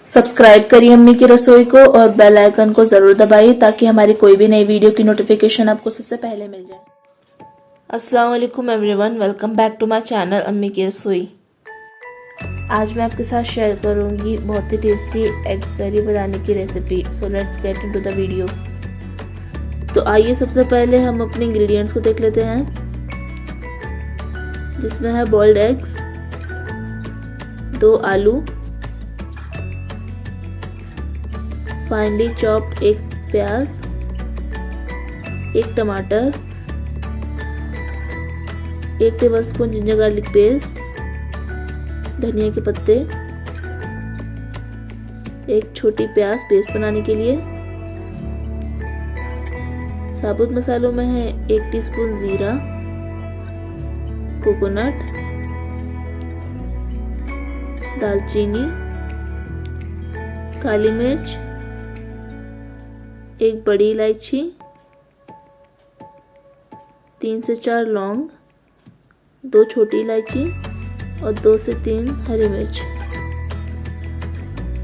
Subscribe करिए अम्मी की रसोई को और बेल आइकन को ज़रूर दबाइए ताकि हमारी कोई भी नई वीडियो की नोटिफिकेशन आपको सबसे पहले मिल जाए। अस्सलाम वालेकुम everyone, welcome back to my channel अम्मी की रसोई। आज मैं आपके साथ शेयर करूंगी बहुत ही टेस्टी एग करी बनाने की recipe. So let's get into the video. तो आइए सबसे पहले हम अपने इंग्रेडिएंट्स को देख लेते हैं, जिसमें है बॉइल्ड एग्स, 2 आलू, फाइनली चॉप्ड 1 प्याज, 1 टमाटर, 1 टेबलस्पून जिंजर गार्लिक पेस्ट, धनिया के पत्ते, 1 छोटी प्याज पेस्ट बनाने के लिए। साबुत मसालों में है 1 टीस्पून जीरा, कोकोनट, दालचीनी, काली मिर्च, 1 बड़ी इलायची, 3 से 4 लौंग, 2 छोटी इलायची और 2 से 3 हरी मिर्च।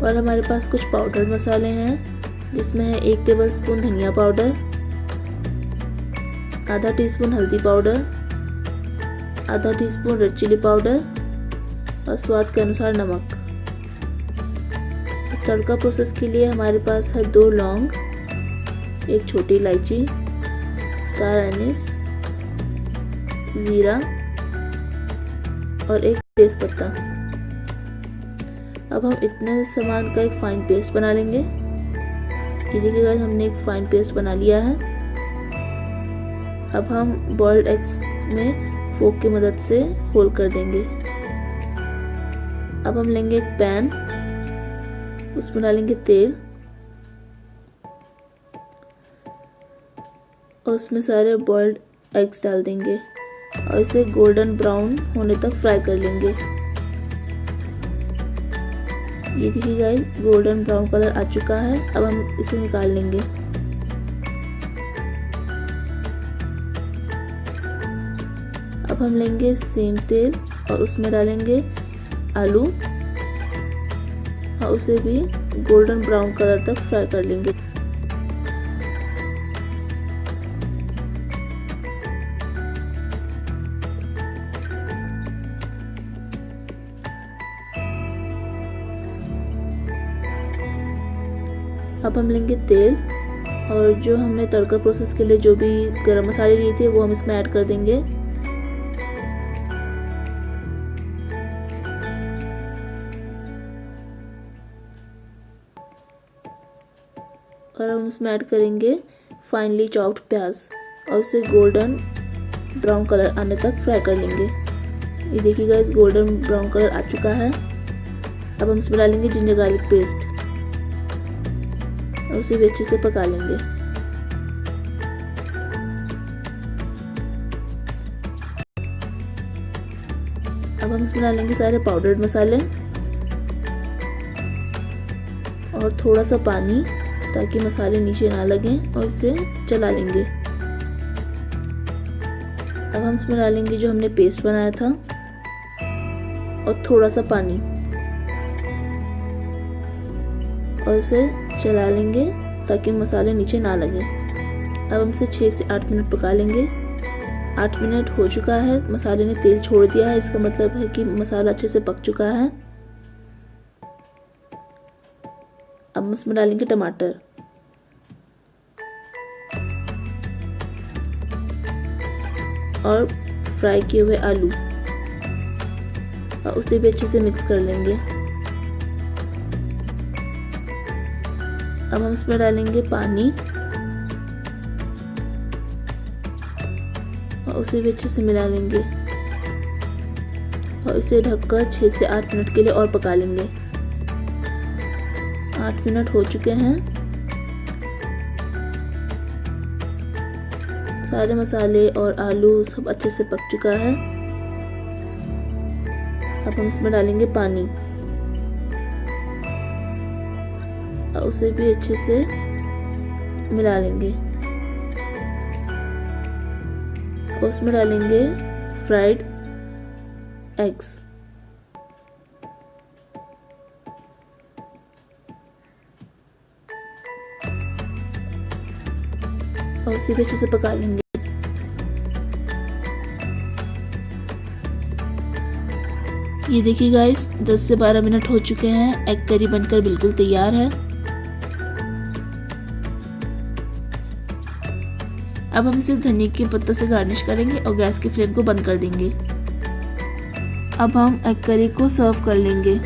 और हमारे पास कुछ पाउडर मसाले हैं, जिसमें है 1 टेबलस्पून धनिया पाउडर, आधा टीस्पून हल्दी पाउडर, आधा टीस्पून रेड चिली पाउडर और स्वाद के अनुसार नमक। तड़का प्रोसेस के लिए हमारे पास है 2 लौंग, 1 छोटी इलायची, स्टार एनिस, जीरा और 1 तेजपत्ता। अब हम इतने सामान का एक फाइन पेस्ट बना लेंगे। ये देखिए गाइस, हमने एक फाइन पेस्ट बना लिया है। अब हम बॉइल्ड एग्स में फोक की मदद से होल कर देंगे। अब हम लेंगे एक पैन, उसमें डालेंगे तेल और उसमें सारे बॉइल्ड एग्स डाल देंगे और इसे गोल्डन ब्राउन होने तक फ्राई कर लेंगे। ये देखिए गाइस, गोल्डन ब्राउन कलर आ चुका है। अब हम इसे निकाल लेंगे। अब हम लेंगे सेम तेल और उसमें डालेंगे आलू और उसे भी गोल्डन ब्राउन कलर तक फ्राई कर लेंगे। अब हम लेंगे तेल और जो हमने तड़का प्रोसेस के लिए जो भी गरम मसाले लिए थे वो हम इसमें ऐड कर देंगे। और हम इसमें ऐड करेंगे फाइनली चॉप्ड प्याज और उसे गोल्डन ब्राउन कलर आने तक फ्राई कर लेंगे। ये देखिए गाइस, गोल्डन ब्राउन कलर आ चुका है। अब हम इसमें डालेंगे जिंजर गार्लिक पेस्ट और उसे भी अच्छे से पका लेंगे। अब हम इसमें डालेंगे सारे पाउडर्ड मसाले और थोड़ा सा पानी ताकि मसाले नीचे ना लगें और इसे चला लेंगे। अब हम इसमें डालेंगे जो हमने पेस्ट बनाया था और थोड़ा सा पानी और इसे चला लेंगे ताकि मसाले नीचे ना लगे। अब हम इसे 6 से 8 मिनट पका लेंगे। 8 मिनट हो चुका है, मसाले ने तेल छोड़ दिया है, इसका मतलब है कि मसाला अच्छे से पक चुका है। अब हम इसमें डालेंगे टमाटर और फ्राई किए हुए आलू और उसे भी अच्छे से मिक्स कर लेंगे। अब हम इसमें डालेंगे पानी और उसे भी अच्छे से मिला लेंगे और इसे ढककर 6 से 8 मिनट के लिए और पका लेंगे। 8 मिनट हो चुके हैं। सारे मसाले और आलू सब अच्छे से पक चुका है। अब हम इसमें डालेंगे पानी और उसे भी अच्छे से मिला लेंगे और उसमें डालेंगे फ्राइड एग्स और उसे भी अच्छे से पका लेंगे। ये देखिए गाइस 10 से 12 मिनट हो चुके हैं। एग करी बनकर बिल्कुल तैयार है। अब हम इसे धनिया के पत्तों से गार्निश करेंगे और गैस की फ्लेम को बंद कर देंगे। अब हम एग करी को सर्व कर लेंगे।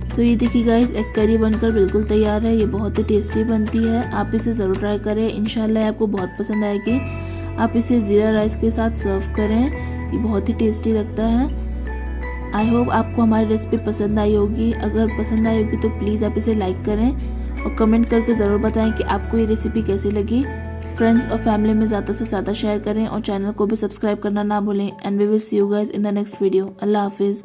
तो ये देखिए गाइस एग करी बनकर बिल्कुल तैयार है। ये बहुत ही टेस्टी बनती है, आप इसे ज़रूर ट्राई करें। इंशाल्लाह आपको बहुत पसंद आएगी। आप इसे ज़ीरा राइस के साथ सर्व करें, ये बहुत ही टेस्टी लगता है। आई होप आपको हमारी रेसिपी पसंद आई होगी। अगर पसंद आई होगी तो प्लीज़ आप इसे लाइक करें और कमेंट करके ज़रूर बताएं कि आपको ये रेसिपी कैसी लगी। फ्रेंड्स और फैमिली में ज़्यादा से ज़्यादा शेयर करें और चैनल को भी सब्सक्राइब करना ना भूलें। And we will see you guys in the next video. अल्लाह हाफिज़।